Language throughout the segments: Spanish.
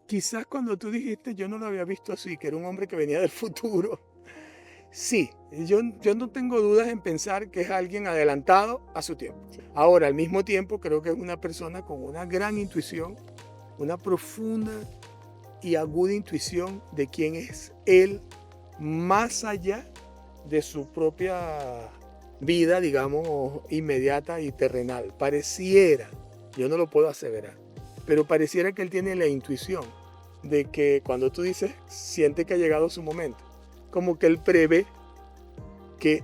quizás cuando tú dijiste, yo no lo había visto así, que era un hombre que venía del futuro. Sí, yo no tengo dudas en pensar que es alguien adelantado a su tiempo. Sí. Ahora, al mismo tiempo, creo que es una persona con una gran intuición, una profunda y aguda intuición de quién es él, más allá de su propia vida, digamos, inmediata y terrenal. Pareciera, yo no lo puedo aseverar, pero pareciera que él tiene la intuición de que cuando tú dices, siente que ha llegado su momento, como que él prevé que,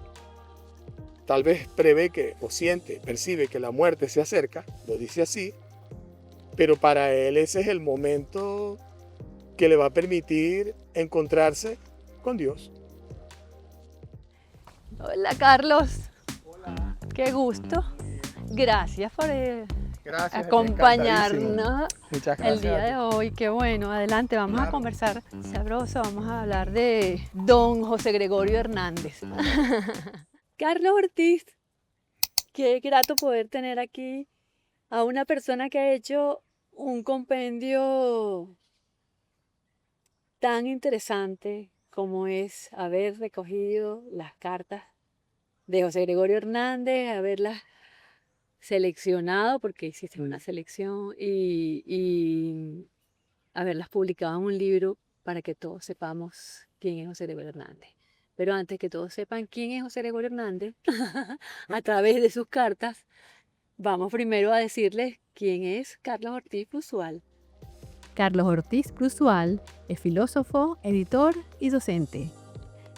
tal vez prevé que, o siente, percibe que la muerte se acerca, lo dice así, pero para él ese es el momento que le va a permitir encontrarse con Dios. Hola Carlos, Hola, qué gusto. muy bien. Gracias por Gracias, encantadísimo. acompañarnos Muchas el gracias día a ti. de hoy. Qué bueno, adelante, vamos a Claro. conversar sabroso, vamos a hablar de don José Gregorio Hernández. Carlos Ortiz, qué grato poder tener aquí a una persona que ha hecho un compendio tan interesante como es haber recogido las cartas de José Gregorio Hernández, haberlas seleccionado, porque hiciste una selección, y haberlas publicado en un libro para que todos sepamos quién es José Gregorio Hernández. Pero antes que todos sepan quién es José Gregorio Hernández, a través de sus cartas, vamos primero a decirles quién es Carlos Ortiz Usual. Carlos Ortiz Cruzual es filósofo, editor y docente.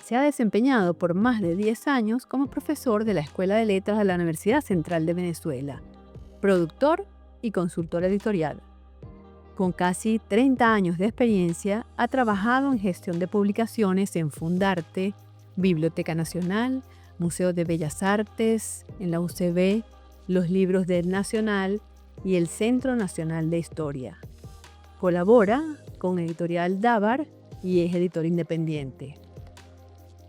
Se ha desempeñado por más de 10 años como profesor de la Escuela de Letras de la Universidad Central de Venezuela, productor y consultor editorial. Con casi 30 años de experiencia, ha trabajado en gestión de publicaciones en Fundarte, Biblioteca Nacional, Museo de Bellas Artes, en la UCB, los libros del Nacional y el Centro Nacional de Historia. Colabora con Editorial Dávar y es editor independiente.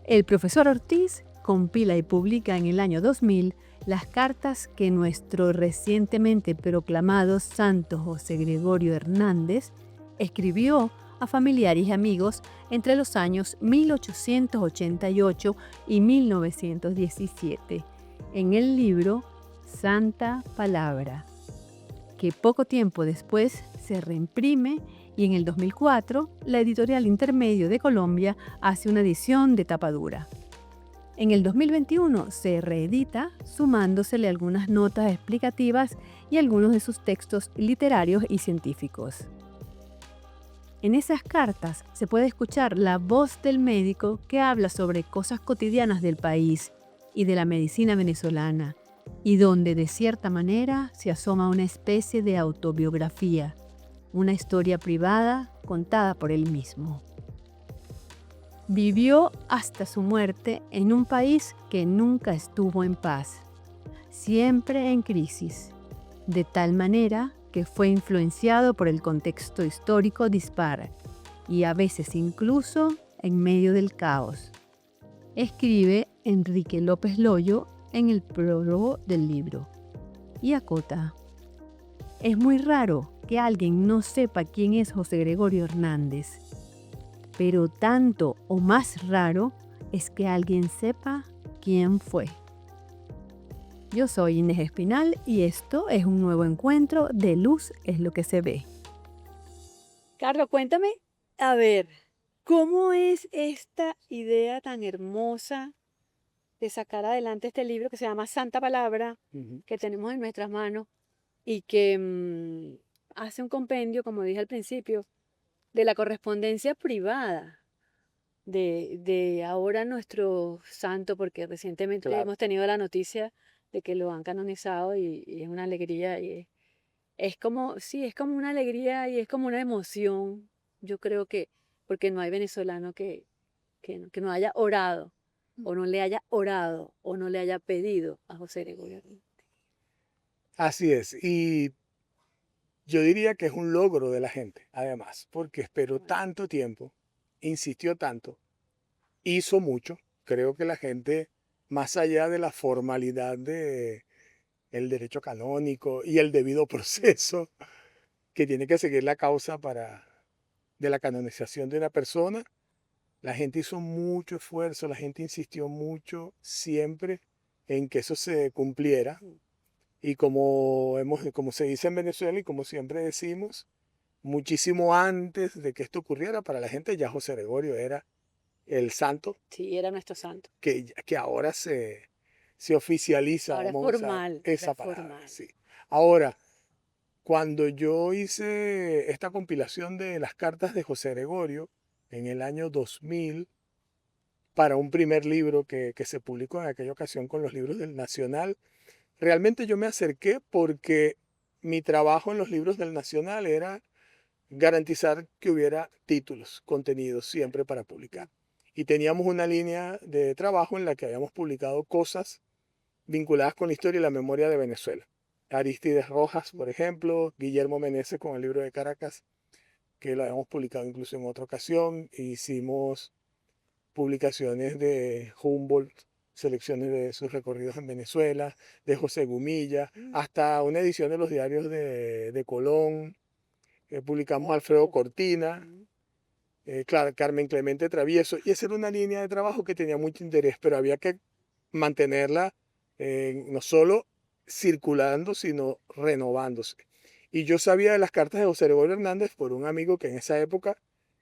El profesor Ortiz compila y publica en el año 2000 las cartas que nuestro recientemente proclamado santo José Gregorio Hernández escribió a familiares y amigos entre los años 1888 y 1917 en el libro Santa Palabra, que poco tiempo después se reimprime y en el 2004 la Editorial Intermedio de Colombia hace una edición de tapa dura. En el 2021 se reedita sumándosele algunas notas explicativas y algunos de sus textos literarios y científicos. En esas cartas se puede escuchar la voz del médico que habla sobre cosas cotidianas del país y de la medicina venezolana, y donde de cierta manera se asoma una especie de autobiografía, una historia privada contada por él mismo. Vivió hasta su muerte en un país que nunca estuvo en paz, siempre en crisis, de tal manera que fue influenciado por el contexto histórico dispar y a veces incluso en medio del caos. Escribe Enrique López Loyo en el prólogo del libro y acota: es muy raro que alguien no sepa quién es José Gregorio Hernández, pero tanto o más raro es que alguien sepa quién fue. Yo soy Inés Espinal y esto es un nuevo encuentro de Luz es lo que se ve. Carlos, cuéntame, a ver, ¿cómo es esta idea tan hermosa de sacar adelante este libro que se llama Santa Palabra, que tenemos en nuestras manos y que hace un compendio, como dije al principio, de la correspondencia privada de ahora nuestro santo, porque recientemente Claro. hemos tenido la noticia de que lo han canonizado y es una alegría y es como, sí, es como una alegría y es como una emoción. Yo creo que, porque no hay venezolano que no haya orado o no le haya orado o no le haya pedido a José Gregorio Hernández. Así es. Y yo diría que es un logro de la gente, además, porque esperó Bueno, tanto tiempo, insistió tanto, hizo mucho. Creo que la gente, más allá de la formalidad de el derecho canónico y el debido sí, proceso que tiene que seguir la causa de la canonización de una persona, la gente hizo mucho esfuerzo, la gente insistió mucho siempre en que eso se cumpliera. Y como se dice en Venezuela y como siempre decimos, muchísimo antes de que esto ocurriera, para la gente ya José Gregorio era el santo Sí, era nuestro santo. que ahora se oficializa, Ahora es vamos a usar formal, ahora esa es palabra. formal. Sí. Ahora, cuando yo hice esta compilación de las cartas de José Gregorio en el año 2000, para un primer libro que se publicó en aquella ocasión con los libros del Nacional, realmente yo me acerqué porque mi trabajo en los libros del Nacional era garantizar que hubiera títulos, contenidos siempre para publicar. Y teníamos una línea de trabajo en la que habíamos publicado cosas vinculadas con la historia y la memoria de Venezuela. Aristides Rojas, por ejemplo, Guillermo Meneses con el libro de Caracas, que lo habíamos publicado incluso en otra ocasión. Hicimos publicaciones de Humboldt, selecciones de sus recorridos en Venezuela, de José Gumilla, hasta una edición de los diarios de Colón. Publicamos Alfredo Cortina, claro, Carmen Clemente Travieso, y esa era una línea de trabajo que tenía mucho interés, pero había que mantenerla no solo circulando, sino renovándose. Y yo sabía de las cartas de José Gregorio Hernández por un amigo que en esa época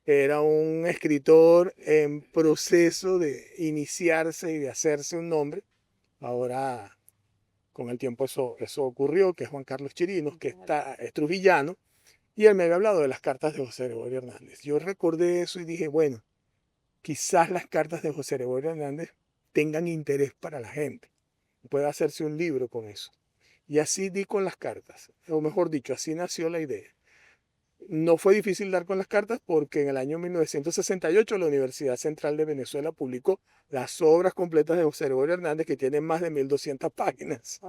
era un escritor en proceso de iniciarse y de hacerse un nombre. Ahora, con el tiempo eso ocurrió, que es Juan Carlos Chirinos, que es trujillano, y él me había hablado de las cartas de José Gregorio Hernández. Yo recordé eso y dije, bueno, quizás las cartas de José Gregorio Hernández tengan interés para la gente. Puede hacerse un libro con eso. Y así di con las cartas, o mejor dicho, así nació la idea. No fue difícil dar con las cartas porque en el año 1968 la Universidad Central de Venezuela publicó las obras completas de José Gregorio Hernández, que tienen más de 1200 páginas.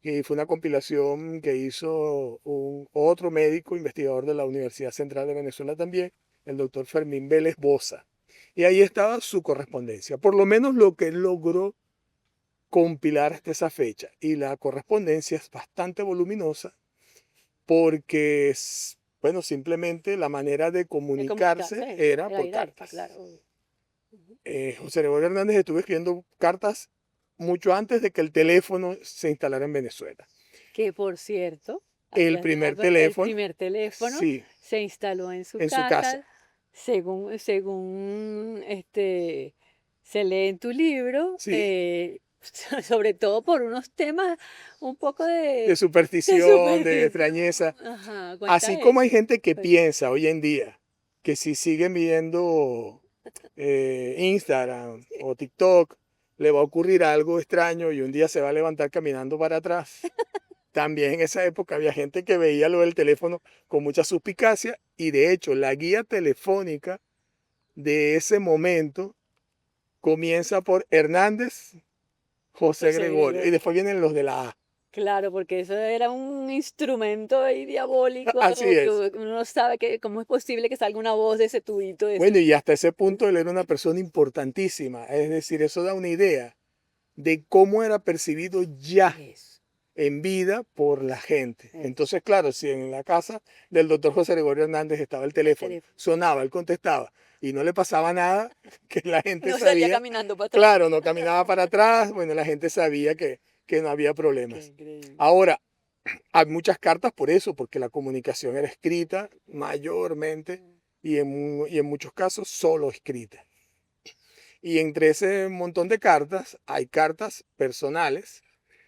Y fue una compilación que hizo otro médico investigador de la Universidad Central de Venezuela también, el doctor Fermín Vélez Boza. Y ahí estaba su correspondencia, por lo menos lo que él logró compilar hasta esa fecha. Y la correspondencia es bastante voluminosa porque, bueno, simplemente la manera de comunicarse era por cartas. Claro. José Gregorio Hernández estuvo escribiendo cartas mucho antes de que el teléfono se instalara en Venezuela. Que por cierto, El primer teléfono, sí, se instaló en su en su casa. según se lee en tu libro, Sí, sobre todo por unos temas un poco de de superstición, de superstición. extrañeza. Ajá, cuenta Así como hay eso. gente que Cuenta. piensa hoy en día que si siguen viendo Instagram o TikTok, le va a ocurrir algo extraño y un día se va a levantar caminando para atrás. También en esa época había gente que veía lo del teléfono con mucha suspicacia y de hecho la guía telefónica de ese momento comienza por Hernández José José Gregorio y Gregorio. después vienen los de la A. Claro, porque eso era un instrumento ahí diabólico, Así que es. uno no sabe cómo es posible que salga una voz de ese tubito, de Bueno, ese... y hasta ese punto él era una persona importantísima. Es decir, eso da una idea de cómo era percibido ya Eso, en vida por la gente. eso, Entonces, claro, si en la casa del doctor José Gregorio Hernández estaba el el teléfono, teléfono. sonaba, él contestaba y no le pasaba nada, que la gente No salía sabía, caminando para atrás. claro, no caminaba para atrás, bueno, la gente sabía que no había Qué problemas. increíble. Ahora, hay muchas cartas por eso, porque la comunicación era escrita mayormente y en muchos casos solo escrita. Y entre ese montón de cartas hay cartas personales,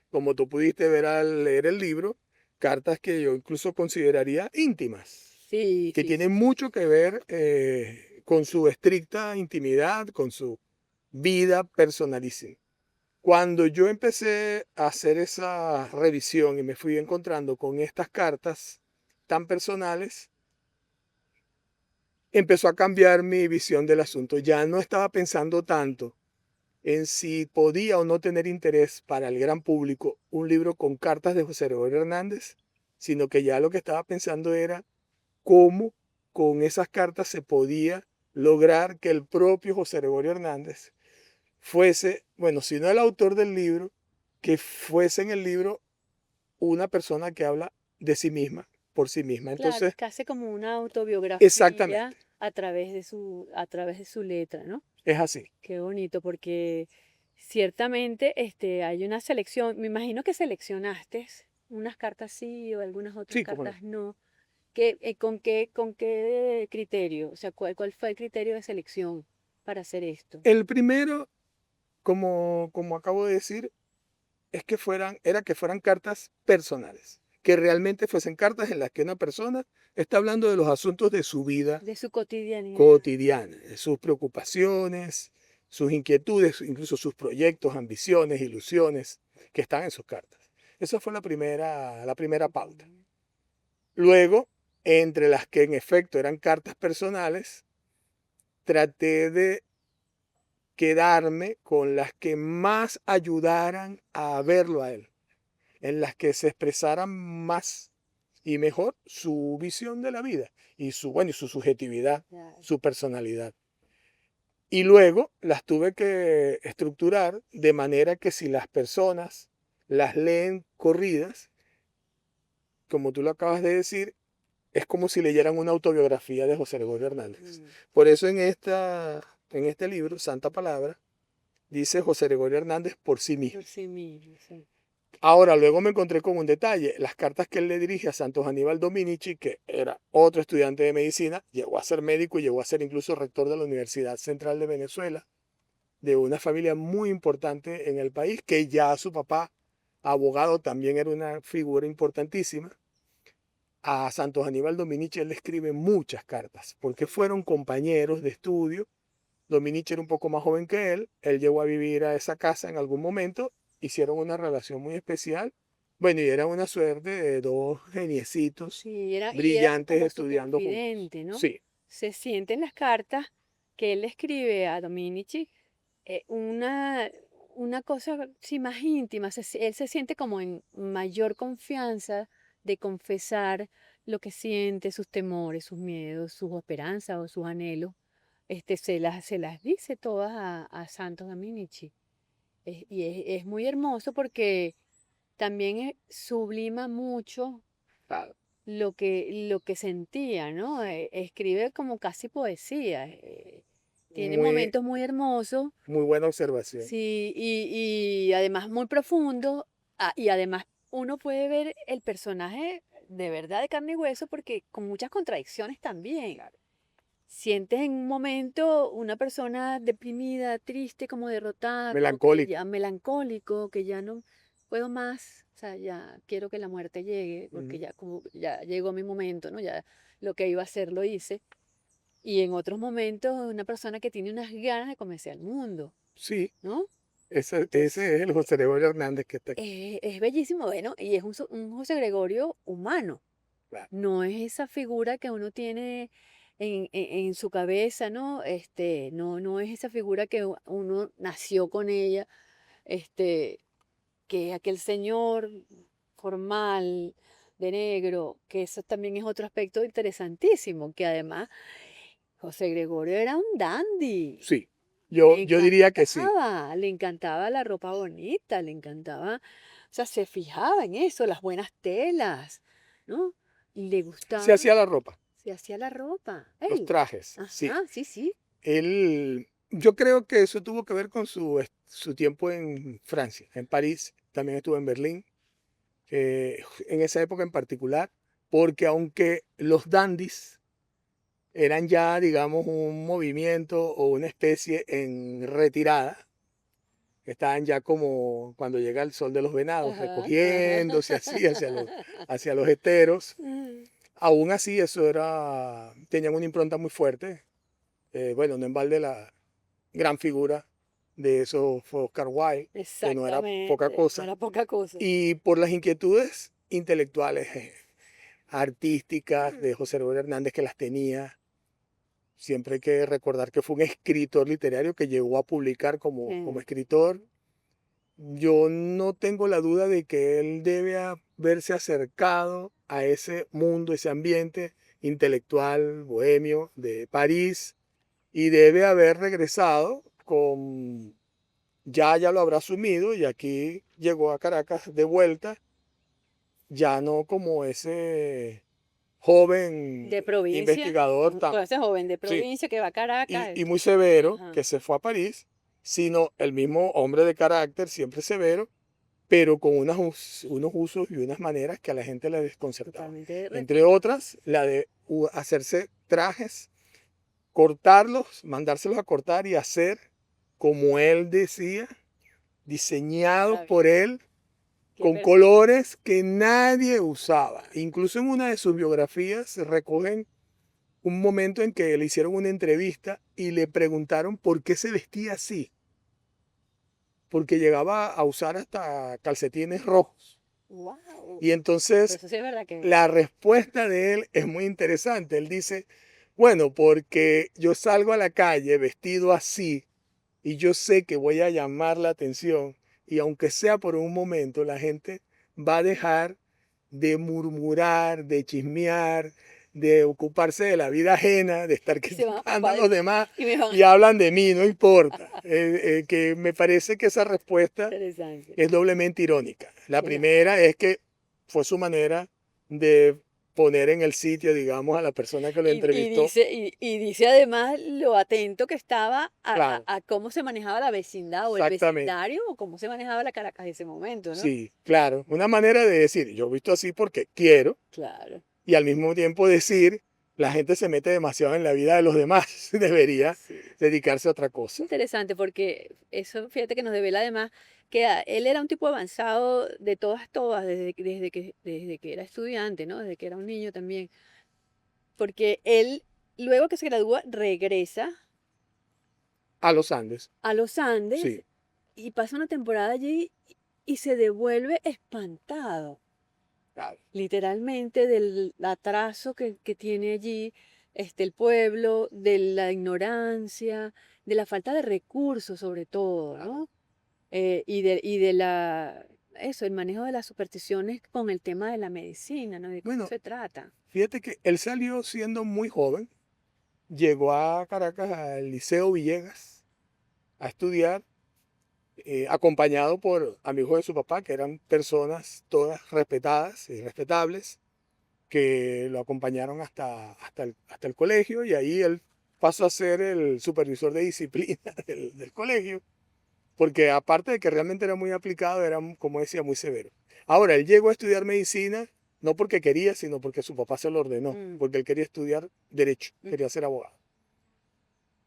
como tú pudiste ver al leer el libro, cartas que yo incluso consideraría íntimas, Sí, que sí, sí, tienen sí. mucho que ver con su estricta intimidad, con su vida personalísima. Cuando yo empecé a hacer esa revisión y me fui encontrando con estas cartas tan personales, empezó a cambiar mi visión del asunto. Ya no estaba pensando tanto en si podía o no tener interés para el gran público un libro con cartas de José Gregorio Hernández, sino que ya lo que estaba pensando era cómo con esas cartas se podía lograr que el propio José Gregorio Hernández fuese, bueno, si no el autor del libro, que fuese en el libro una persona que habla de sí misma, por sí misma. Claro, Entonces, casi como una autobiografía exactamente, a través de su letra, ¿no? es así. Qué bonito, porque ciertamente hay una selección. Me imagino que seleccionaste unas cartas sí o algunas otras Sí, cómo no. cartas no. Con qué criterio? O sea, ¿cuál fue el criterio de selección para hacer esto? El primero, como acabo de decir, es que era que fueran cartas personales, que realmente fuesen cartas en las que una persona está hablando de los asuntos de su vida De su cotidianidad. cotidiana, de sus preocupaciones, sus inquietudes, incluso sus proyectos, ambiciones, ilusiones que están en sus cartas. Esa fue la primera pauta. Ujú. Luego, entre las que en efecto eran cartas personales, traté de quedarme con las que más ayudaran a verlo a él, en las que se expresaran más y mejor su visión de la vida y y su subjetividad, Claro. su personalidad. Y luego las tuve que estructurar de manera que si las personas las leen corridas, como tú lo acabas de decir, es como si leyeran una autobiografía de José Gregorio Hernández. Mm, Por eso en este libro, Santa Palabra, dice José Gregorio Hernández por sí mismo. por sí mismo, sí. Ahora, luego me encontré con un detalle. Las cartas que él le dirige a Santos Aníbal Dominici, que era otro estudiante de medicina, llegó a ser médico y llegó a ser incluso rector de la Universidad Central de Venezuela, de una familia muy importante en el país, que ya su papá, abogado, también era una figura importantísima. A Santos Aníbal Dominici él le escribe muchas cartas, porque fueron compañeros de estudio. Dominici era un poco más joven que él llegó a vivir a esa casa en algún momento, hicieron una relación muy especial. Bueno, y era una suerte de dos geniecitos Sí, y era brillantes como su estudiando juntos. confidente, ¿no? Sí, Se siente en las cartas que él le escribe a Dominici eh, una, una cosa sí, más íntima. Él se siente como en mayor confianza de confesar lo que siente, sus temores, sus miedos, sus esperanzas o sus anhelos. Se las dice todas a Santos Dominici. Es muy hermoso porque también sublima mucho claro, lo que sentía, ¿no? Escribe como casi poesía. Tiene muy, momentos muy hermosos, muy buena observación. sí, y además muy profundo. Y además uno puede ver el personaje de verdad de carne y hueso porque con muchas contradicciones también. Sientes en un momento una persona deprimida, triste, como derrotada, como que Melancólico. ya melancólico, que ya no puedo más, o sea, ya quiero que la muerte llegue, porque Ujú. ya como ya llegó mi momento, ¿no? Ya lo que iba a hacer lo hice. Y en otros momentos una persona que tiene unas ganas de comerse al mundo, Sí, ¿no? ese Entonces, es el José Gregorio Hernández que está aquí. es bellísimo, bueno, y es un José Gregorio humano. Claro. No es esa figura que uno tiene en su cabeza, ¿no? No es esa figura que uno nació con ella, este, que es aquel señor formal de negro, que eso también es otro aspecto interesantísimo, que además José Gregorio era un dandy. Sí, yo diría que sí. Le encantaba la ropa bonita, le encantaba, o sea, se fijaba en eso, las buenas telas, ¿no? Y le Se gustaba, hacía la ropa, se hacía la ropa, los él. trajes, sí. Ajá, sí, sí. Yo creo que eso tuvo que ver con su tiempo en Francia, en París, también estuvo en Berlín, en esa época en particular, porque aunque los dandies eran ya, digamos, un movimiento o una especie en retirada, estaban ya como cuando llega el sol de los venados, Ajá, ajá. recogiéndose así hacia los esteros. Mm, Aún así, tenían una impronta muy fuerte. Bueno, no en balde la gran figura de eso fue Oscar Wilde, que no era poca exactamente, no cosa. era poca cosa. Y por las inquietudes intelectuales, artísticas de José Gregorio Hernández que las tenía, siempre hay que recordar que fue un escritor literario que llegó a publicar como Sí, escritor. Yo no tengo la duda de que él debe haberse acercado a ese mundo, ese ambiente intelectual, bohemio de París, y debe haber regresado ya lo habrá asumido y aquí llegó a Caracas de vuelta, ya no como ese joven De provincia, investigador, con ese joven de sí, provincia que va a Caracas. y muy severo, Ajá, que se fue a París, sino el mismo hombre de carácter, siempre severo, pero con unos usos y unas maneras que a la gente le desconcertaban. totalmente Entre otras, la de hacerse trajes, cortarlos, mandárselos a cortar y hacer, como él decía, diseñados por maravilloso. él, Qué con persona. colores que nadie usaba. Incluso en una de sus biografías se recogen un momento en que le hicieron una entrevista y le preguntaron por qué se vestía así, porque llegaba a usar hasta calcetines rojos. Wow. Y Pero entonces eso sí es verdad que la respuesta de él es muy interesante. Él dice, bueno, porque yo salgo a la calle vestido así y yo sé que voy a llamar la atención y aunque sea por un momento, la gente va a dejar de murmurar, de chismear, de ocuparse de la vida ajena, de estar se van a criticando a ocupar de los mí demás y me van y hablan de mí, no importa. Que me parece que esa respuesta interesante. es doblemente irónica. La Bueno, primera es que fue su manera de poner en el sitio, digamos, a la persona que lo entrevistó. y dice además lo atento que estaba Claro, a cómo se manejaba la vecindad o el exactamente. vecindario o cómo se manejaba la Caracas de ese momento, ¿no? Sí, claro. Una manera de decir, yo he visto así porque quiero, Claro, y al mismo tiempo decir, la gente se mete demasiado en la vida de los demás, debería sí. dedicarse a otra cosa. Interesante porque eso, fíjate que nos devela además que él era un tipo avanzado de todas, desde que era estudiante, ¿no? Desde que era un niño también. Porque él, luego que se gradúa, regresa A los Andes, a los Andes sí, y pasa una temporada allí y se devuelve espantado, claro. literalmente, del atraso que tiene allí el pueblo, de la ignorancia, de la falta de recursos sobre todo, ¿no? Y de eso, el manejo de las supersticiones con el tema de la medicina, ¿no? De cómo Bueno, se trata. fíjate que él salió siendo muy joven, llegó a Caracas al Liceo Villegas a estudiar, acompañado por amigos de su papá, que eran personas todas respetadas y respetables, que lo acompañaron hasta el colegio y ahí él pasó a ser el supervisor de disciplina del colegio, porque aparte de que realmente era muy aplicado, era, como decía, muy severo. Ahora, él llegó a estudiar medicina no porque quería, sino porque su papá se lo ordenó, Mm, porque él quería estudiar derecho, mm, quería ser abogado.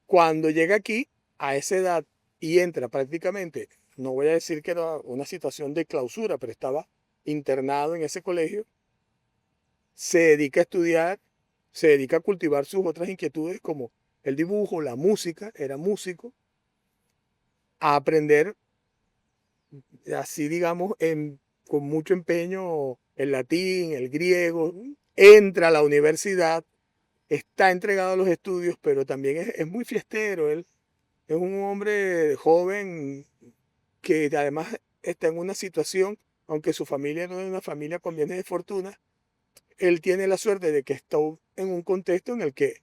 Cuando llega aquí, a esa edad, y entra prácticamente, no voy a decir que era una situación de clausura, pero estaba internado en ese colegio, se dedica a estudiar, se dedica a cultivar sus otras inquietudes como el dibujo, la música, era músico, a aprender así digamos con mucho empeño el latín, el griego, entra a la universidad, está entregado a los estudios, pero también es muy fiestero, él es un hombre joven que además está en una situación, aunque su familia no es una familia con bienes de fortuna, él tiene la suerte de que está en un contexto en el que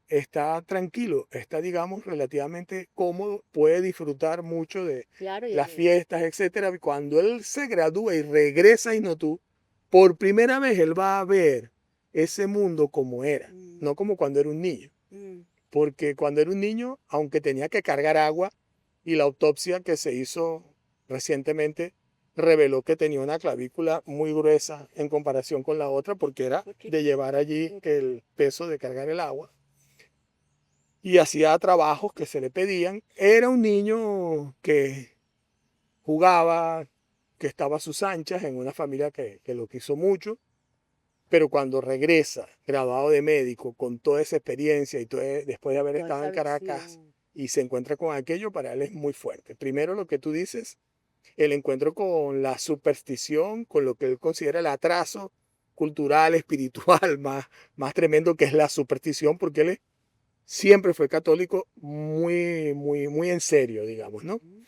está tranquilo, está, digamos, relativamente cómodo, puede disfrutar mucho de claro, las fiestas, etcétera. Cuando él se gradúa y regresa a Inotú, por primera vez él va a ver ese mundo como era, mm, no como cuando era un niño. mm, Porque cuando era un niño, aunque tenía que cargar agua y la autopsia que se hizo recientemente reveló que tenía una clavícula muy gruesa en comparación con la otra porque era porque, de llevar allí el peso de cargar el agua y hacía trabajos que se le pedían. Era un niño que jugaba, que estaba a sus anchas en una familia que lo quiso mucho, pero cuando regresa graduado de médico con toda esa experiencia y después de haber toda estado esa en Caracas visión. y se encuentra con aquello, para él es muy fuerte. Primero lo que tú dices, el encuentro con la superstición, con lo que él considera el atraso cultural, espiritual más tremendo que es la superstición, porque él siempre fue católico muy en serio, digamos, ¿no? Ujú.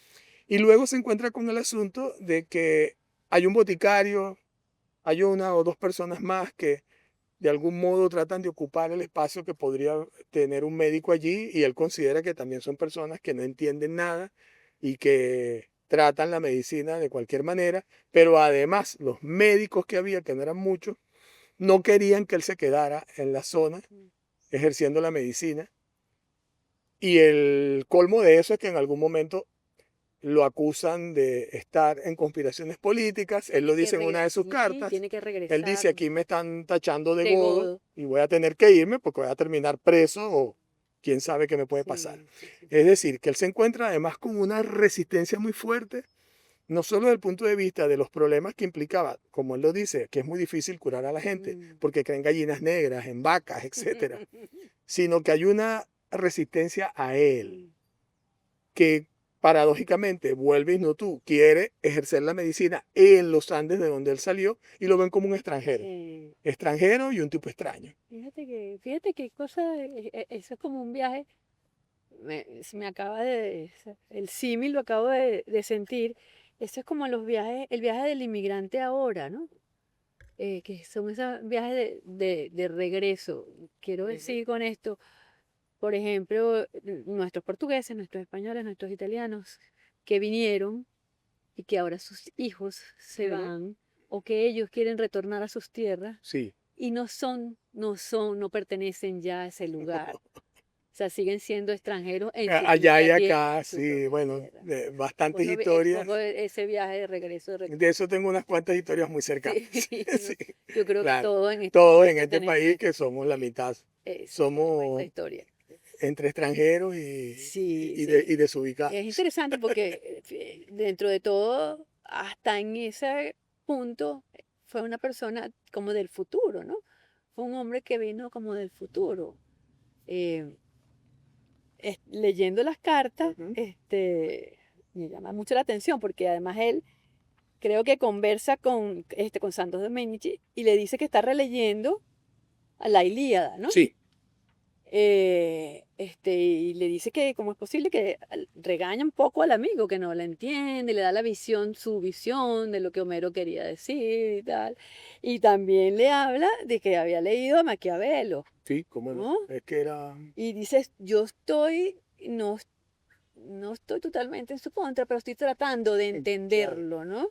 Y luego se encuentra con el asunto de que hay un boticario, hay una o dos personas más que de algún modo tratan de ocupar el espacio que podría tener un médico allí y él considera que también son personas que no entienden nada y que tratan la medicina de cualquier manera, pero además los médicos que había, que no eran muchos, no querían que él se quedara en la zona ejerciendo la medicina. Y el colmo de eso es que en algún momento lo acusan de estar en conspiraciones políticas. Él lo dice en una de sus Sí, cartas. tiene que Él dice, regresar aquí me están tachando de de godo godo. y voy a tener que irme porque voy a terminar preso o quién sabe qué me puede pasar. Sí. Es decir, que él se encuentra además con una resistencia muy fuerte, no solo desde el punto de vista de los problemas que implicaba, como él lo dice, que es muy difícil curar a la gente porque creen gallinas negras, en vacas, etcétera, sino que hay una resistencia a él que paradójicamente, vuelve y no tú, quiere ejercer la medicina en los Andes de donde él salió y lo ven como un extranjero. Sí. Extranjero y un tipo extraño. Fíjate qué cosa, eso es como un viaje, se me acaba de, el símil lo acabo de sentir, eso es como los viajes, el viaje del inmigrante ahora, ¿no? Que son esos viajes de regreso. Quiero decir con esto, por ejemplo, nuestros portugueses, nuestros españoles, nuestros italianos que vinieron y que ahora sus hijos se van o que ellos quieren retornar a sus tierras Sí. y no pertenecen ya a ese lugar. O sea, siguen siendo extranjeros en su Allá y propia tierra. acá, En su sí, propia bueno, tierra. bastantes Un historias. poco ese viaje de regreso, de De eso tengo unas cuantas historias muy Sí, cercanas. Sí, yo creo que claro. todos en este Todos en momento este tenemos país que somos la mitad. tenemos esa Somos historia. entre extranjeros Sí. y Es desubicados. interesante porque dentro de todo, hasta en ese punto, fue una persona como del futuro, ¿no? Fue un hombre que vino como del futuro. Eh, Leyendo las cartas, Ujú. me llama mucho la atención porque además él creo que conversa con Santos Domenici y le dice que está releyendo a la Ilíada, ¿no? Sí, Y le dice que cómo es posible que regaña un poco al amigo que no la entiende, le da la visión, su visión de lo que Homero quería decir y tal. Y también le habla de que había leído a Maquiavelo, sí, cómo no. ¿no? Es que era, Y dice, no estoy totalmente en su contra, pero estoy tratando de claro. entenderlo, ¿no?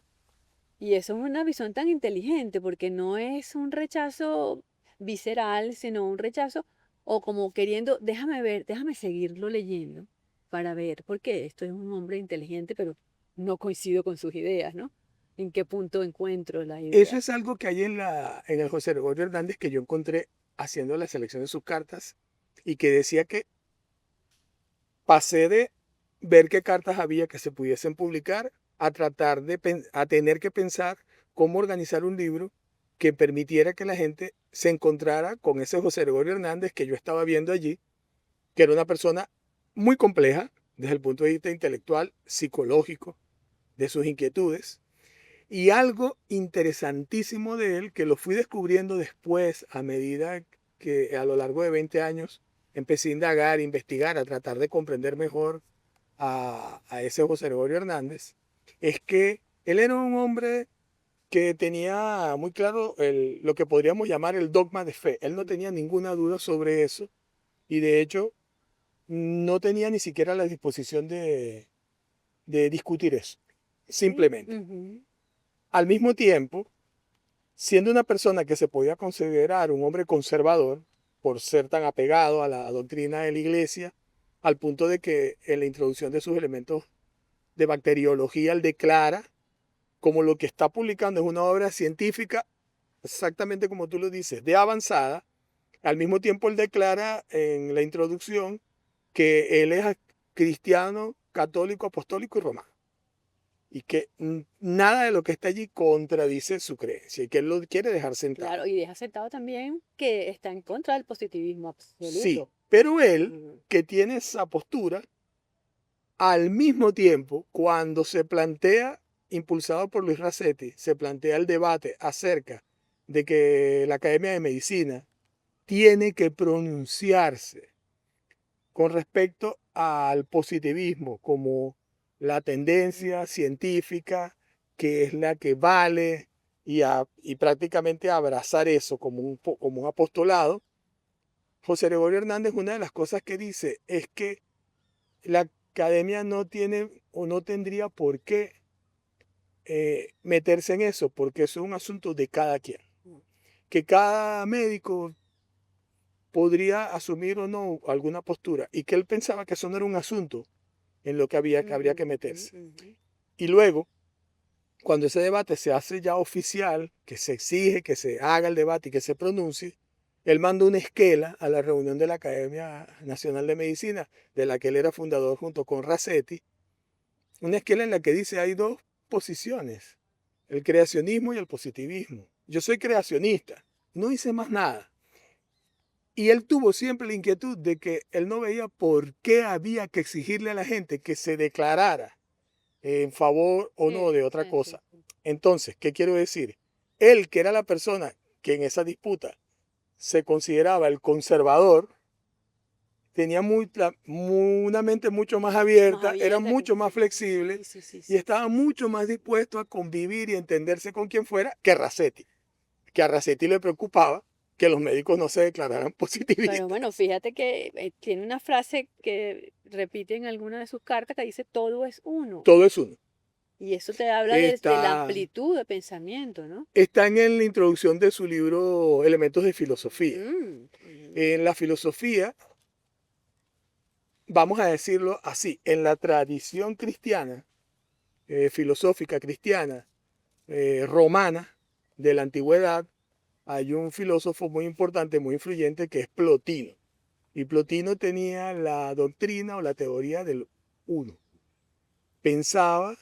Y eso es una visión tan inteligente porque no es un rechazo visceral, sino un rechazo o como queriendo, déjame ver, déjame seguirlo leyendo para ver, porque esto es un hombre inteligente, pero no coincido con sus ideas, ¿no? ¿En qué punto encuentro la Eso idea? es algo que hay en el José Gregorio Hernández que yo encontré haciendo la selección de sus cartas y que decía que pasé de ver qué cartas había que se pudiesen publicar a tratar a tener que pensar cómo organizar un libro que permitiera que la gente se encontrara con ese José Gregorio Hernández que yo estaba viendo allí, que era una persona muy compleja desde el punto de vista intelectual, psicológico, de sus inquietudes. Y algo interesantísimo de él, que lo fui descubriendo después, a medida que a lo largo de 20 años empecé a indagar, a investigar, a tratar de comprender mejor a ese José Gregorio Hernández, es que él era un hombre que tenía muy claro lo que podríamos llamar el dogma de fe. Él no tenía ninguna duda sobre eso y de hecho no tenía ni siquiera la disposición de discutir eso, Sí, simplemente. ujú. Al mismo tiempo, siendo una persona que se podía considerar un hombre conservador por ser tan apegado a la doctrina de la iglesia, al punto de que en la introducción de sus elementos de bacteriología él declara como lo que está publicando es una obra científica, exactamente como tú lo dices, de avanzada. Al mismo tiempo él declara en la introducción que él es cristiano, católico, apostólico y romano y que nada de lo que está allí contradice su creencia y que él lo quiere dejar sentado. Claro, y deja sentado también que está en contra del positivismo Sí, absoluto. pero él, Ujú. que tiene esa postura, al mismo tiempo, cuando se plantea, impulsado por Luis Racetti, se plantea el debate acerca de que la Academia de Medicina tiene que pronunciarse con respecto al positivismo como la tendencia científica que es la que vale y prácticamente abrazar eso como como un apostolado. José Gregorio Hernández, una de las cosas que dice es que la academia no tiene o no tendría por qué meterse en eso, porque eso es un asunto de cada quien. que cada médico podría asumir o no alguna postura y que él pensaba que eso no era un asunto en lo que habría que meterse. Y luego, cuando ese debate se hace ya oficial, que se exige que se haga el debate y que se pronuncie, él manda una esquela a la reunión de la Academia Nacional de Medicina, de la que él era fundador junto con Racetti, una esquela en la que dice hay dos posiciones, el creacionismo y el positivismo. Yo soy creacionista, no hice más nada. Y él tuvo siempre la inquietud de que él no veía por qué había que exigirle a la gente que se declarara en favor o no de otra cosa. Entonces, ¿qué quiero decir? Él, que era la persona que en esa disputa se consideraba el conservador, tenía una mente mucho más abierta, era mucho más flexible y estaba mucho más dispuesto a convivir y entenderse con quien fuera que Racetti. Que a Racetti le preocupaba que los médicos no se declararan positivistas. Pero bueno, fíjate que tiene una frase que repite en alguna de sus cartas que dice todo es uno. Todo es uno. Y eso te habla de la amplitud de pensamiento, ¿no? Está en la introducción de su libro Elementos de Filosofía. En la filosofía, vamos a decirlo así, en la tradición cristiana, filosófica cristiana, romana, de la antigüedad, hay un filósofo muy importante, muy influyente, que es Plotino. Y Plotino tenía la doctrina o la teoría del uno. Pensaba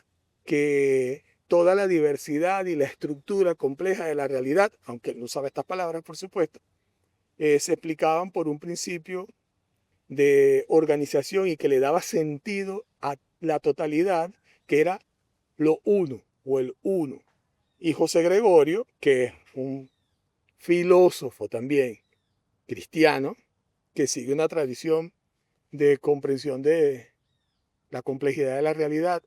que toda la diversidad y la estructura compleja de la realidad, aunque él no usaba estas palabras, por supuesto, se explicaban por un principio de organización y que le daba sentido a la totalidad, que era lo uno o el uno. Y José Gregorio, que es un filósofo también cristiano, que sigue una tradición de comprensión de la complejidad de la realidad,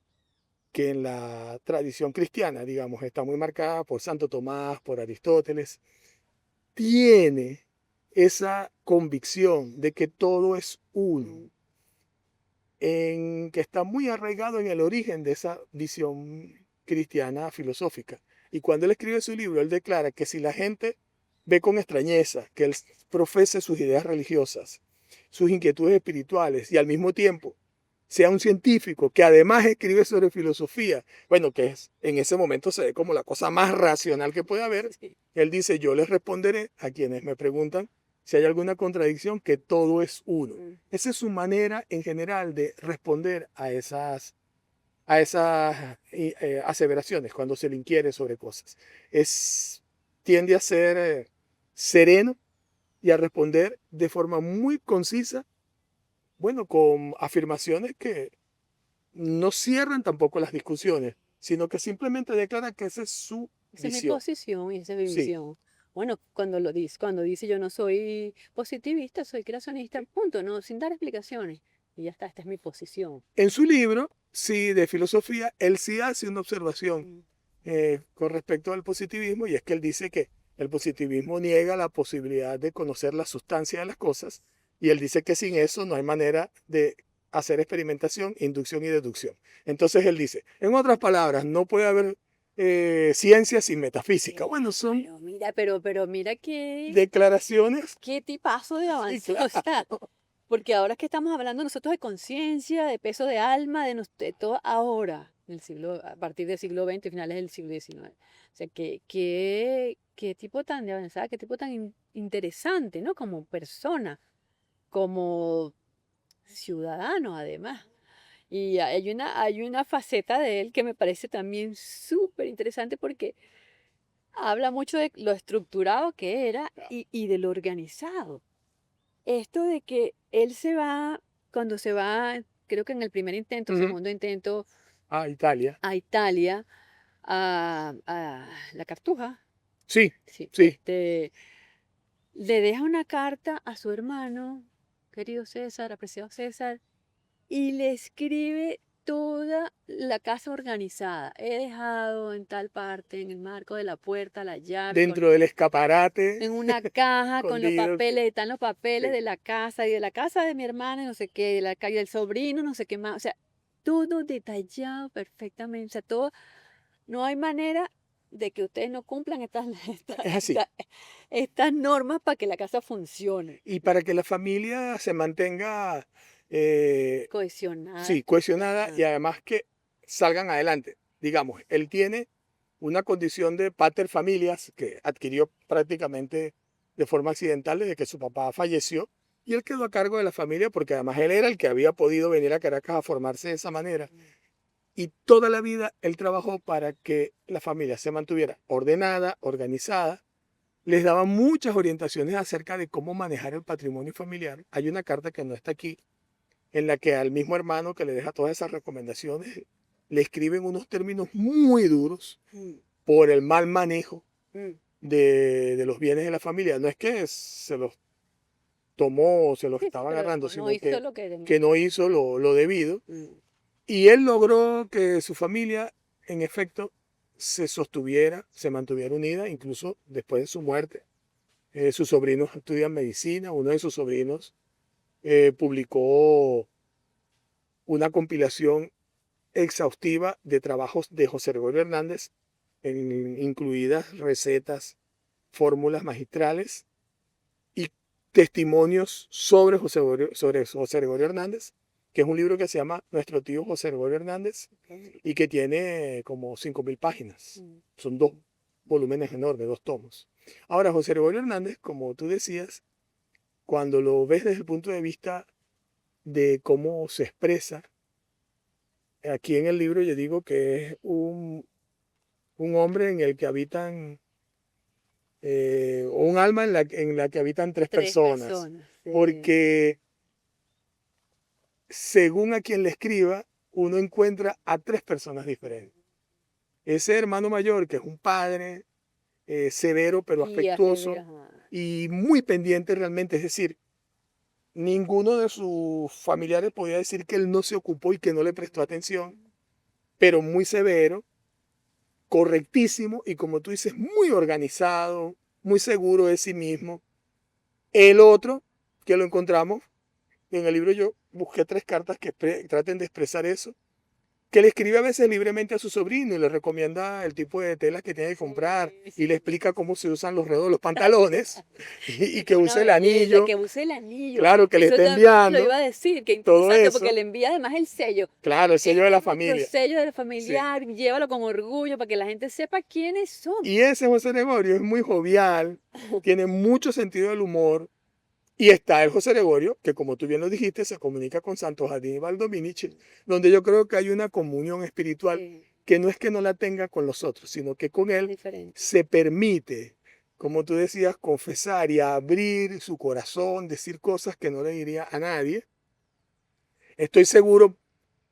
que en la tradición cristiana, digamos, está muy marcada por Santo Tomás, por Aristóteles, tiene esa convicción de que todo es uno, que está muy arraigado en el origen de esa visión cristiana filosófica. Y cuando él escribe su libro, él declara que si la gente ve con extrañeza que él profese sus ideas religiosas, sus inquietudes espirituales y al mismo tiempo sea un científico que además escribe sobre filosofía, bueno, que es, en ese momento se ve como la cosa más racional que puede haber, él dice, yo les responderé a quienes me preguntan si hay alguna contradicción, que todo es uno. Esa es su manera en general de responder a esas aseveraciones cuando se le inquiere sobre cosas. Tiende a ser sereno y a responder de forma muy concisa, bueno, con afirmaciones que no cierran tampoco las discusiones, sino que simplemente declaran que esa es su Esa es mi visión. posición y esa es mi Sí. visión. Bueno, cuando dice yo no soy positivista, soy creacionista, punto, no, sin dar explicaciones. Y ya está, esta es mi posición. En su libro, sí, de filosofía, él sí hace una observación con respecto al positivismo, y es que él dice que el positivismo niega la posibilidad de conocer la sustancia de las cosas, y él dice que sin eso no hay manera de hacer experimentación, inducción y deducción. Entonces él dice, en otras palabras, no puede haber ciencia sin metafísica. Bueno, son Pero mira qué declaraciones. tipazo de avance. Sí, claro. O sea, porque ahora que estamos hablando nosotros de conciencia, de peso de alma, de todo ahora, a partir del siglo XX, finales del siglo XIX. O sea, qué tipo tan de avanzada, qué tipo tan interesante, ¿no? Como persona, como ciudadano además. Y hay una faceta de él que me parece también súper interesante porque habla mucho de lo estructurado que era y de lo organizado. Esto de que él cuando se va, creo que en el primer intento, segundo intento, Italia. a Italia, a la Cartuja, Sí, sí, sí. le deja una carta a su hermano, querido César, apreciado César, y le escribe toda la casa organizada. He dejado en tal parte, en el marco de la puerta, la llave, Dentro del escaparate. en una caja con los escondido. papeles, están los papeles Sí. de la casa y de la casa de mi hermana, y no sé qué, de la calle del sobrino, no sé qué más. O sea, todo detallado perfectamente. O sea, todo, no hay manera de que ustedes no cumplan Es así. estas normas para que la casa funcione, Y para que la familia se mantenga, eh, cohesionada. sí, cohesionada y Ajá. además que salgan adelante. Digamos, él tiene una condición de pater familias que adquirió prácticamente de forma accidental desde que su papá falleció y él quedó a cargo de la familia porque además él era el que había podido venir a Caracas a formarse de esa manera. Y toda la vida él trabajó para que la familia se mantuviera ordenada, organizada. Les daba muchas orientaciones acerca de cómo manejar el patrimonio familiar. Hay una carta que no está aquí, en la que al mismo hermano que le deja todas esas recomendaciones, le escriben unos términos muy duros Mm, por el mal manejo mm. de los bienes de la familia. No es que se los tomó o se los Sí, estaba pero agarrando, no sino hizo lo que que no hizo lo debido. Mm, Y él logró que su familia, en efecto, se sostuviera, se mantuviera unida, incluso después de su muerte. Sus sobrinos estudian medicina, uno de sus sobrinos publicó una compilación exhaustiva de trabajos de José Gregorio Hernández, incluidas recetas, fórmulas magistrales y testimonios sobre José Gregorio Hernández, que es un libro que se llama Nuestro tío José Gregorio Hernández ok. y que tiene como 5.000 páginas. Mm, Son dos volúmenes enormes, dos tomos. Ahora, José Gregorio Hernández, como tú decías, cuando lo ves desde el punto de vista de cómo se expresa, aquí en el libro yo digo que es un hombre en el que habitan, o un alma en la que habitan tres Tres personas, personas. Sí. porque según a quien le escriba, uno encuentra a tres personas diferentes. Ese hermano mayor, que es un padre severo pero Guía severa. afectuoso Ajá. y muy pendiente realmente, es decir, ninguno de sus familiares podía decir que él no se ocupó y que no le prestó atención, pero muy severo, correctísimo y como tú dices, muy organizado, muy seguro de sí mismo. El otro, que lo encontramos, en el libro yo busqué tres cartas que traten de expresar eso, que le escribe a veces libremente a su sobrino y le recomienda el tipo de telas que tiene que comprar Sí, y le sí. explica cómo se usan los redos de los pantalones y Que que es una use el belleza, anillo, que use el anillo. claro, que le Eso esté también lo enviando, iba a decir, qué todo interesante, porque eso, le envía además el sello. claro, el sello de Este la es nuestro familia. sello del Sí. familiar, llévalo con orgullo para que la gente sepa quiénes son. Y ese José Gregorio es muy jovial, tiene mucho sentido del humor. Y está el José Gregorio, que como tú bien lo dijiste, se comunica con Santo Aníbal Dominici, donde yo creo que hay una comunión espiritual Sí, que no es que no la tenga con los otros, sino que con es él diferente. se permite, como tú decías, confesar y abrir su corazón, decir cosas que no le diría a nadie. Estoy seguro,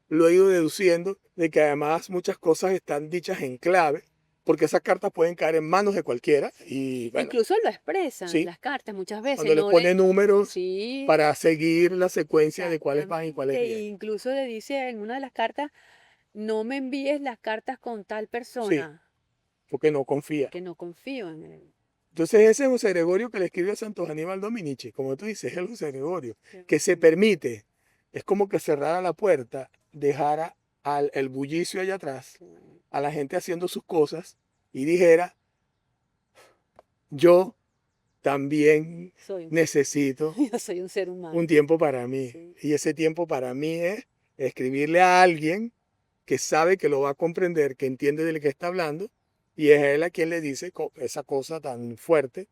lo he ido deduciendo, de que además muchas cosas están dichas en clave, porque esas cartas pueden caer en manos de cualquiera y bueno, Incluso lo expresan sí, las cartas muchas cuando veces, le no le... pone números Sí, para seguir la secuencia de cuáles van y cuáles exactamente. E vienen. incluso le dice en una de las cartas, no me envíes las cartas con tal Sí, persona, porque no confía. que no confío en él. Entonces ese José Gregorio que le escribe a Santo Aníbal Dominici, como tú dices, es el José Gregorio, Qué que se bonito. permite, es como que cerrara la puerta, dejara el bullicio allá atrás, Sí. a la gente haciendo sus cosas y dijera, yo también Soy un ser, necesito yo soy un ser un humano. tiempo para mí. Sí. Y ese tiempo para mí es escribirle a alguien que sabe que lo va a comprender, que entiende de lo que está hablando, y es él a quien le dice esa cosa tan fuerte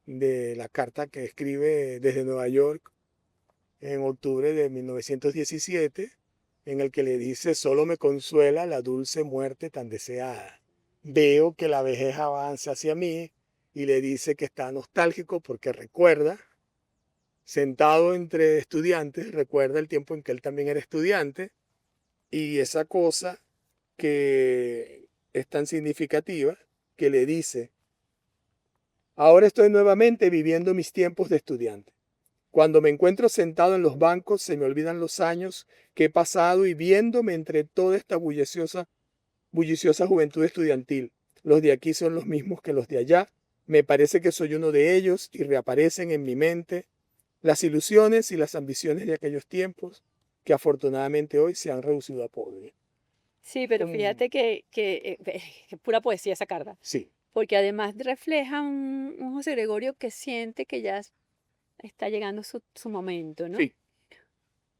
de la carta que escribe desde Nueva York en octubre de 1917, en el que le dice, solo me consuela la dulce muerte tan deseada. Veo que la vejez avanza hacia mí y le dice que está nostálgico porque recuerda, sentado entre estudiantes, recuerda el tiempo en que él también era estudiante y esa cosa que es tan significativa que le dice, ahora estoy nuevamente viviendo mis tiempos de estudiante. Cuando me encuentro sentado en los bancos se me olvidan los años que he pasado y viéndome entre toda esta bulliciosa juventud estudiantil. Los de aquí son los mismos que los de allá. Me parece que soy uno de ellos y reaparecen en mi mente las ilusiones y las ambiciones de aquellos tiempos que afortunadamente hoy se han reducido a polvo. Sí, pero Con- fíjate que pura poesía esa carta, Sí, porque además refleja un José Gregorio que siente que ya está llegando su momento, ¿no? sí.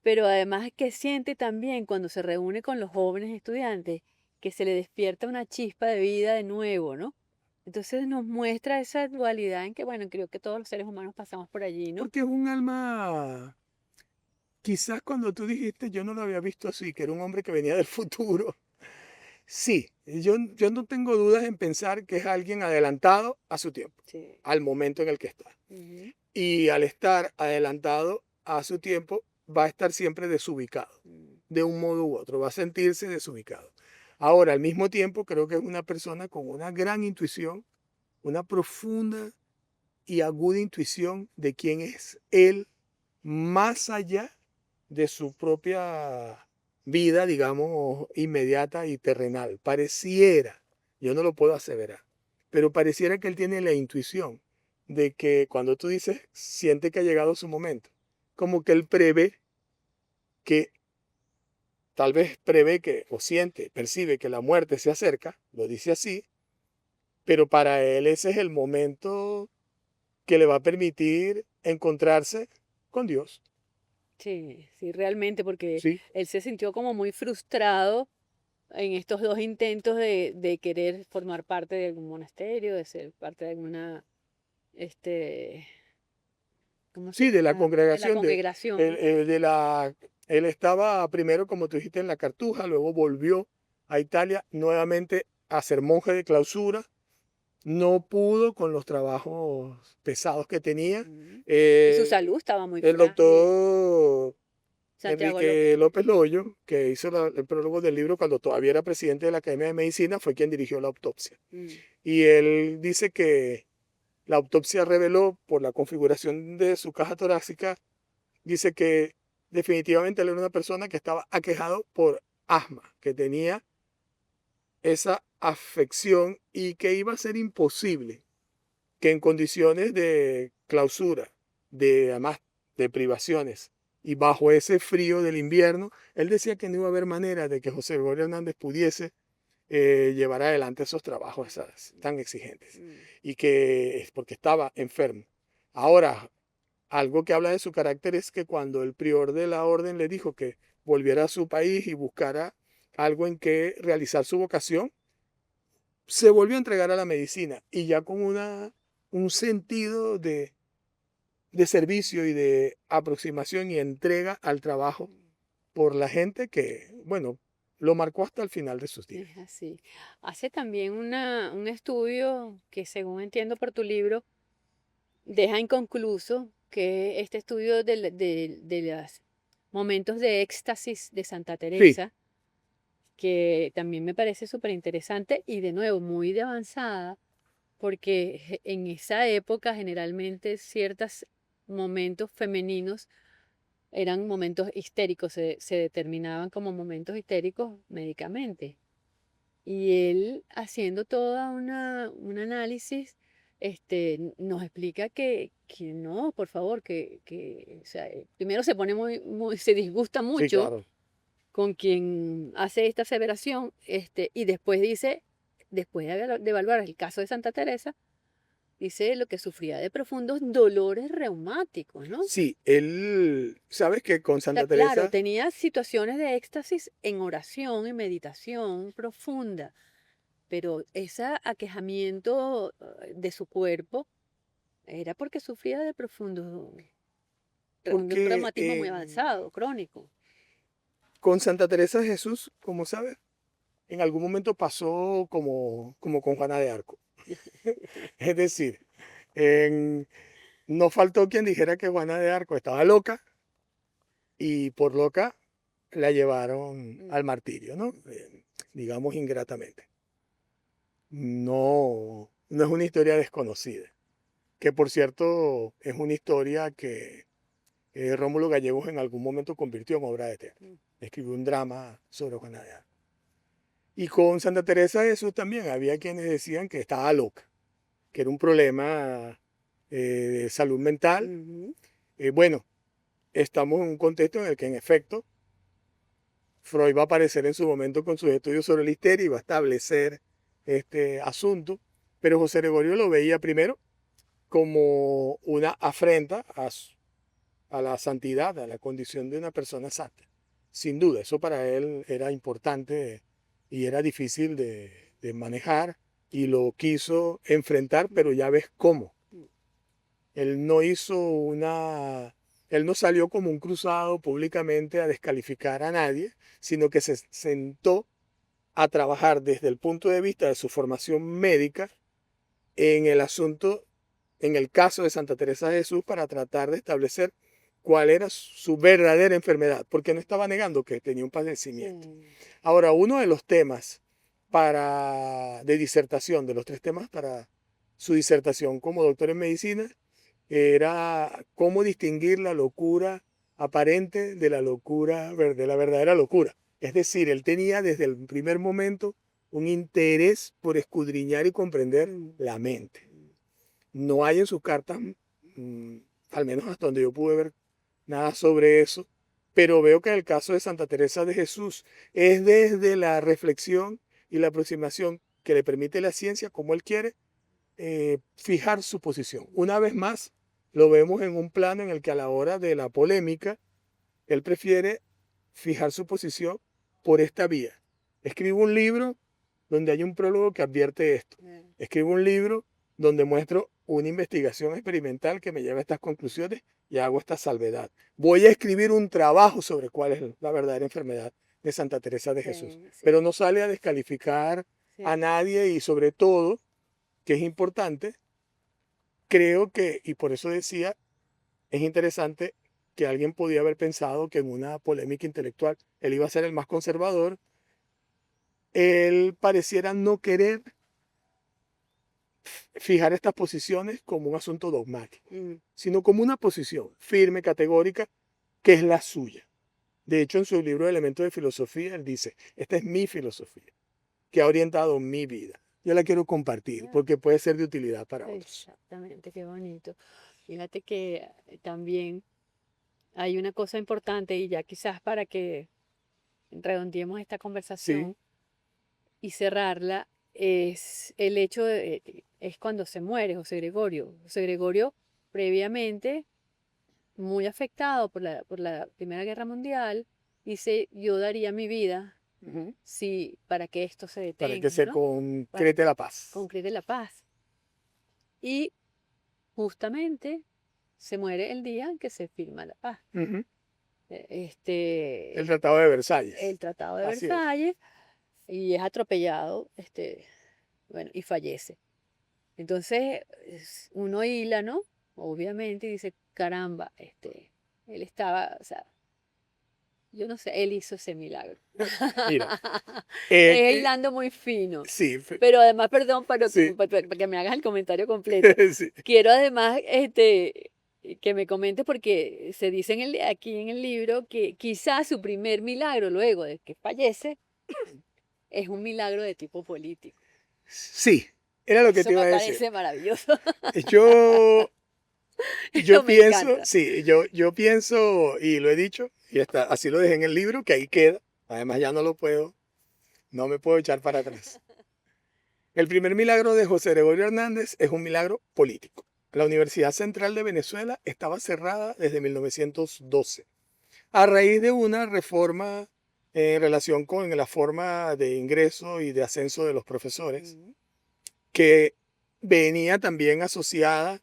Pero además que siente también cuando se reúne con los jóvenes estudiantes que se le despierta una chispa de vida de nuevo, ¿no? Entonces nos muestra esa dualidad en que, bueno, creo que todos los seres humanos pasamos por allí, ¿no? Porque es un alma, quizás cuando tú dijiste, yo no lo había visto así, que era un hombre que venía del futuro. Sí, yo no tengo dudas en pensar que es alguien adelantado a su tiempo, Sí. al momento en el que está. Ujú, Y al estar adelantado a su tiempo, va a estar siempre desubicado, mm, de un modo u otro, va a sentirse desubicado. Ahora, al mismo tiempo, creo que es una persona con una gran intuición, una profunda y aguda intuición de quién es él, más allá de su propia vida, digamos, inmediata y terrenal. Pareciera, yo no lo puedo aseverar, pero pareciera que él tiene la intuición de que cuando tú dices, siente que ha llegado su momento, como que él prevé que, tal vez prevé que, o siente, percibe que la muerte se acerca, lo dice así, pero para él ese es el momento que le va a permitir encontrarse con Dios. sí, sí, realmente, porque Sí, él se sintió como muy frustrado en estos dos intentos de querer formar parte de algún monasterio, de ser parte de alguna, este, ¿cómo se sí, de la llama? De la congregación, el- congregación. el de la, él estaba primero, como tú dijiste, en la Cartuja, luego volvió a Italia nuevamente a ser monje de clausura. No pudo con los trabajos pesados que tenía. Ujú. Y su Eh, salud estaba muy el frágil. doctor Santiago Enrique López. López Loyo, que hizo el prólogo del libro cuando todavía era presidente de la Academia de Medicina, fue quien dirigió la autopsia. Mm, Y él dice que la autopsia reveló por la configuración de su caja torácica, dice que definitivamente él era una persona que estaba aquejado por asma, que tenía esa afección y que iba a ser imposible que en condiciones de clausura, de además de privaciones y bajo ese frío del invierno, él decía que no iba a haber manera de que José Gregorio Hernández pudiese llevar adelante esos trabajos tan exigentes mm. y que es porque estaba enfermo. Ahora, algo que habla de su carácter es que cuando el prior de la orden le dijo que volviera a su país y buscara algo en que realizar su vocación, se volvió a entregar a la medicina y ya con un sentido de servicio y de aproximación y entrega al trabajo por la gente que, bueno, lo marcó hasta el final de sus días. Es así. Hace también un estudio que, según entiendo por tu libro, deja inconcluso que este estudio de los momentos de éxtasis de Santa Sí, Teresa, que también me parece súper interesante y de nuevo muy de avanzada, porque en esa época generalmente ciertos momentos femeninos eran momentos histéricos, se determinaban como momentos histéricos médicamente. Y él haciendo toda un análisis, nos explica que no, por favor, o sea, primero se pone se disgusta sí, mucho claro. con quien hace esta aseveración, y después dice, después de evaluar el caso de Santa Teresa, dice lo que sufría de profundos dolores reumáticos, ¿no? Sí, él, sabes que con O sea, Santa claro, Teresa, tenía situaciones de éxtasis en oración, en meditación profunda, pero ese aquejamiento de su cuerpo era porque sufría de de un porque reumatismo muy avanzado, crónico. con Santa Teresa de Jesús, como sabes, en algún momento pasó como con Juana de Arco. Es decir, en, no faltó quien dijera que Juana de Arco estaba loca y por loca la llevaron Mm, al martirio, ¿no? Digamos ingratamente. No, no es una historia desconocida, que por cierto es una historia que Rómulo Gallegos en algún momento convirtió en obra de teatro. mm, Escribió un drama sobre Juana de Arco. Y con Santa Teresa de Jesús también había quienes decían que estaba loca, que era un problema de salud mental. ujú. Bueno, estamos en un contexto en el que en efecto Freud va a aparecer en su momento con sus estudios sobre la histeria y va a establecer este asunto, pero José Gregorio lo veía primero como una afrenta a la santidad, a la condición de una persona santa. Sin duda, eso para él era importante y era difícil de manejar y lo quiso enfrentar, pero ya ves cómo. Él no hizo él no salió como un cruzado públicamente a descalificar a nadie, sino que se sentó a trabajar desde el punto de vista de su formación médica en el asunto, en el caso de Santa Teresa de Jesús, para tratar de establecer cuál era su verdadera enfermedad, porque no estaba negando que tenía un padecimiento. Sí. Ahora, uno de los temas de disertación, de los 3 temas para su disertación como doctor en medicina, era cómo distinguir la locura aparente de la locura, de la verdadera locura. Es decir, él tenía desde el primer momento un interés por escudriñar y comprender la mente. No hay en sus cartas, al menos hasta donde yo pude ver, nada sobre eso, pero veo que en el caso de Santa Teresa de Jesús es desde la reflexión y la aproximación que le permite la ciencia, como él quiere, fijar su posición. Una vez más, lo vemos en un plano en el que a la hora de la polémica, él prefiere fijar su posición por esta vía. Escribo un libro donde hay un prólogo que advierte esto. Escribo un libro donde muestro una investigación experimental que me lleva a estas conclusiones y hago esta salvedad. Voy a escribir un trabajo sobre cuál es la verdadera enfermedad de Santa Teresa de Jesús. Sí, sí, Pero no sale a descalificar a sí. nadie y sobre todo, que es importante, creo que, y por eso decía, es interesante que alguien podía haber pensado que en una polémica intelectual él iba a ser el más conservador. Él pareciera no querer fijar estas posiciones como un asunto dogmático, sino como una posición firme, categórica, que es la suya. De hecho, en su libro Elementos de Filosofía, él dice, esta es mi filosofía, que ha orientado mi vida. Yo la quiero compartir porque puede ser de utilidad para otros. Exactamente, qué bonito. Fíjate que también hay una cosa importante y ya quizás para que redondeemos esta Sí, conversación y cerrarla, es el hecho es cuando se muere José Gregorio. José Gregorio, previamente, muy afectado por la Primera Guerra Mundial, dice, yo daría mi vida ujú, para que esto se para que detenga, se ¿no? Para concrete la paz. concrete la paz. Y justamente se muere el día en que se firma la paz. Ujú, el Este, Tratado de Versalles. el Tratado de Así es. Versalles, y es atropellado, bueno, y fallece. Entonces, uno hila, ¿no? Obviamente, y dice, caramba, él estaba, o sea, yo no sé, él hizo ese milagro. Mira, Es que, hilando muy fino. sí, Pero además, perdón, sí, para que me hagas el comentario completo. sí. Quiero además que me comentes porque se dice aquí en el libro que quizás su primer milagro luego de que fallece es un milagro de tipo político. Sí, era lo que Eso te iba me a decir. parece maravilloso. Yo, yo Eso me pienso, encanta. sí, yo pienso, y lo he dicho, y así lo dejé en el libro, que ahí queda. Además ya no me puedo echar para atrás. El primer milagro de José Gregorio Hernández es un milagro político. La Universidad Central de Venezuela estaba cerrada desde 1912, a raíz de una reforma en relación con la forma de ingreso y de ascenso de los profesores, Ujú. que venía también asociada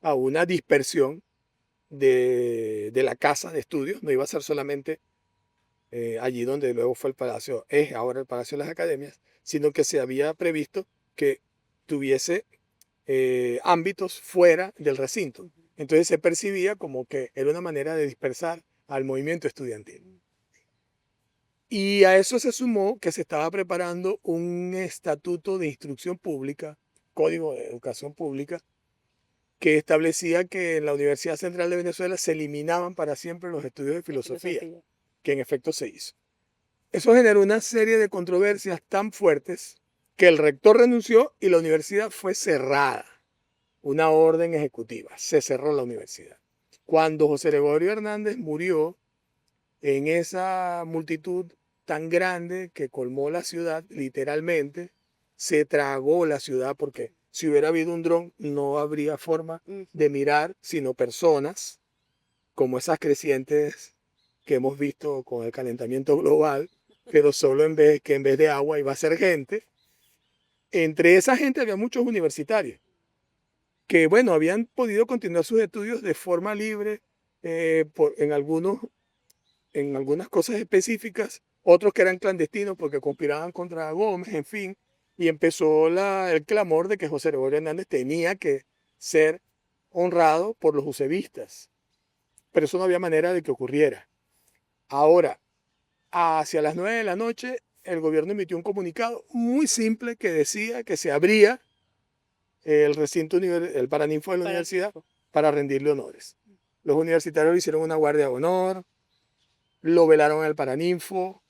a una dispersión de la casa de estudios. No iba a ser solamente allí donde luego fue el Palacio, es ahora el Palacio de las Academias, sino que se había previsto que tuviese ámbitos fuera del recinto. Ujú. Entonces se percibía como que era una manera de dispersar al movimiento estudiantil. Y a eso se sumó que se estaba preparando un estatuto de instrucción pública, código de educación pública, que establecía que en la Universidad Central de Venezuela se eliminaban para siempre los estudios de De filosofía, filosofía. que en efecto se hizo. Eso generó una serie de controversias tan fuertes que el rector renunció y la universidad fue cerrada. Una orden ejecutiva. Se cerró la universidad. Cuando José Gregorio Hernández murió, en esa multitud tan grande que colmó la ciudad, literalmente, se tragó la ciudad, porque si hubiera habido un dron no habría forma de mirar, sino personas, como esas crecientes que hemos visto con el calentamiento global, pero solo en vez de agua iba a ser gente. Entre esa gente había muchos universitarios que, bueno, habían podido continuar sus estudios de forma libre en algunas cosas específicas, otros que eran clandestinos porque conspiraban contra Gómez, en fin, y empezó el clamor de que José Gregorio Hernández tenía que ser honrado por los jusevistas, pero eso no había manera de que ocurriera. Ahora, hacia las 9 de la noche, el gobierno emitió un comunicado muy simple que decía que se abría el Paraninfo de la universidad para rendirle honores. Los universitarios hicieron una guardia de honor, lo velaron en el Paraninfo,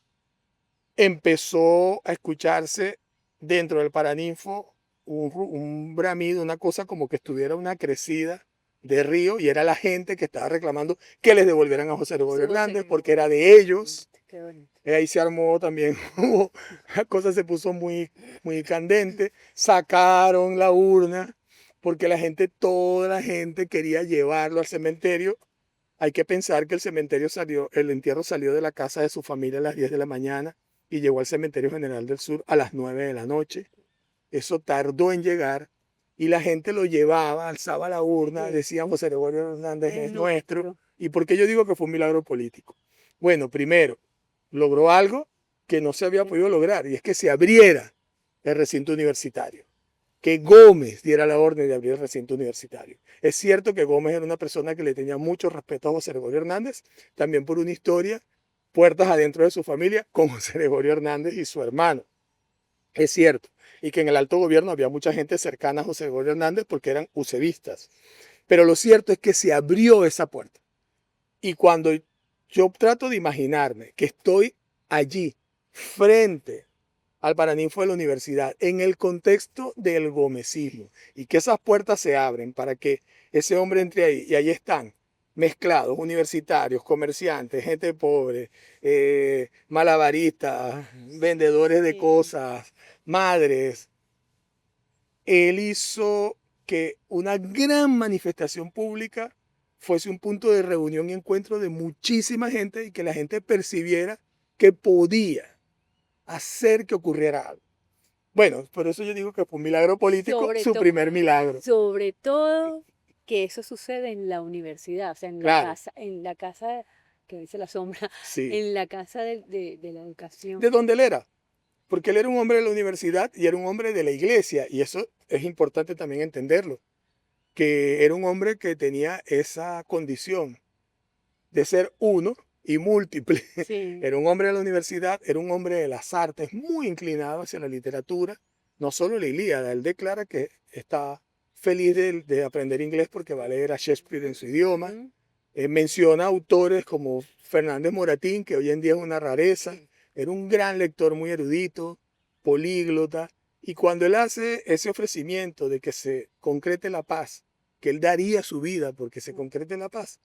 empezó a escucharse dentro del Paraninfo un bramido, una cosa como que estuviera una crecida de río, y era la gente que estaba reclamando que les devolvieran a José Gregorio Hernández porque era de ellos. Ahí se armó también, la cosa se puso muy, muy candente. Sacaron la urna porque toda la gente quería llevarlo al cementerio. Hay que pensar que el entierro salió de la casa de su familia a las 10 de la mañana y llegó al Cementerio General del Sur a las 9 de la noche. Eso tardó en llegar y la gente lo llevaba, alzaba la urna, decían José Gregorio Hernández es nuestro. ¿Y por qué yo digo que fue un milagro político? Bueno, primero, logró algo que no se había podido lograr, y es que se abriera el recinto universitario, que Gómez diera la orden de abrir el recinto universitario. Es cierto que Gómez era una persona que le tenía mucho respeto a José Gregorio Hernández, también por una historia, puertas adentro de su familia, con José Gregorio Hernández y su hermano. Es cierto, y que en el alto gobierno había mucha gente cercana a José Gregorio Hernández porque eran usevistas. Pero lo cierto es que se abrió esa puerta. Y cuando yo trato de imaginarme que estoy allí, frente al Paraninfo de la universidad, en el contexto del gomecismo, y que esas puertas se abren para que ese hombre entre ahí, y ahí están mezclados, universitarios, comerciantes, gente pobre, malabaristas, vendedores de cosas, madres. Él hizo que una gran manifestación pública fuese un punto de reunión y encuentro de muchísima gente, y que la gente percibiera que podía hacer que ocurriera algo. Bueno, por eso yo digo que fue un milagro político, su primer milagro. Sobre todo que eso sucede en la universidad, o sea, en la casa que dice la sombra, en la casa de la educación. De donde él era, porque él era un hombre de la universidad y era un hombre de la iglesia, y eso es importante también entenderlo, que era un hombre que tenía esa condición de ser uno y múltiple. Era un hombre de la universidad, era un hombre de las artes, muy inclinado hacia la literatura, no solo la Ilíada. Él declara que está feliz de aprender inglés porque va a leer a Shakespeare en su idioma. Menciona autores como Fernández Moratín, que hoy en día es una rareza. Era un gran lector, muy erudito, políglota. Y cuando él hace ese ofrecimiento de que se concrete la paz, que él daría su vida porque se concrete la paz,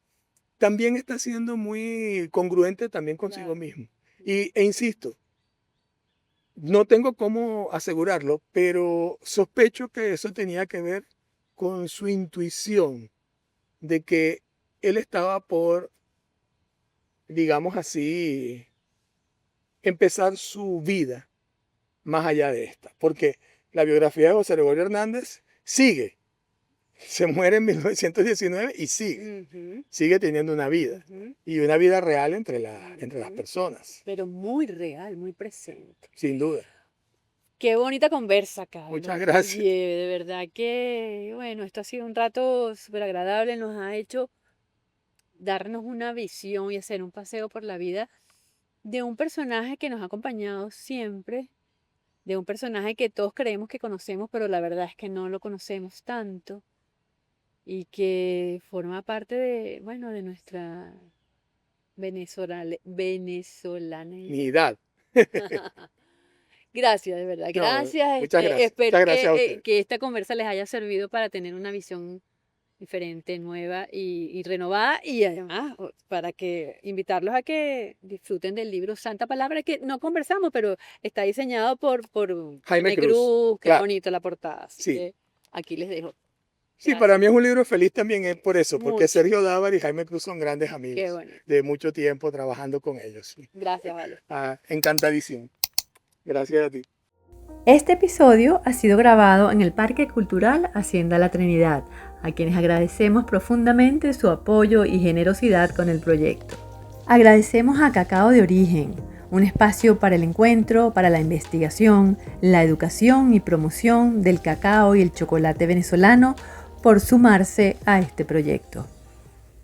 también está siendo muy congruente también consigo mismo. E insisto, no tengo cómo asegurarlo, pero sospecho que eso tenía que ver con su intuición de que él estaba por, digamos así, empezar su vida más allá de esta. Porque la biografía de José Gregorio Hernández sigue. Se muere en 1919 y sigue teniendo una vida, y una vida real entre las personas. Pero muy real, muy presente. Sin duda. Qué bonita conversa, Carlos. Muchas gracias. Y de verdad que, bueno, esto ha sido un rato súper agradable, nos ha hecho darnos una visión y hacer un paseo por la vida de un personaje que nos ha acompañado siempre, de un personaje que todos creemos que conocemos, pero la verdad es que no lo conocemos tanto, y que forma parte de, bueno, de nuestra venezolanidad. Gracias, de verdad. Gracias. Muchas gracias. Espero Muchas gracias a ustedes. que esta conversa les haya servido para tener una visión diferente, nueva y renovada. Y además, para que invitarlos a que disfruten del libro Santa Palabra, que no conversamos, pero está diseñado por Jaime Jaime Cruz, Cruz, qué claro, bonito la portada. Así sí. que aquí les dejo. Sí, Gracias. para mí es un libro feliz también, es por eso, porque Mucho. Sergio Dávar y Jaime Cruz son grandes Qué amigos bonito. de mucho tiempo trabajando con ellos. Gracias, Vale. Encantadísimo. Gracias a ti. Este episodio ha sido grabado en el Parque Cultural Hacienda La Trinidad, a quienes agradecemos profundamente su apoyo y generosidad con el proyecto. Agradecemos a Cacao de Origen, un espacio para el encuentro, para la investigación, la educación y promoción del cacao y el chocolate venezolano, por sumarse a este proyecto.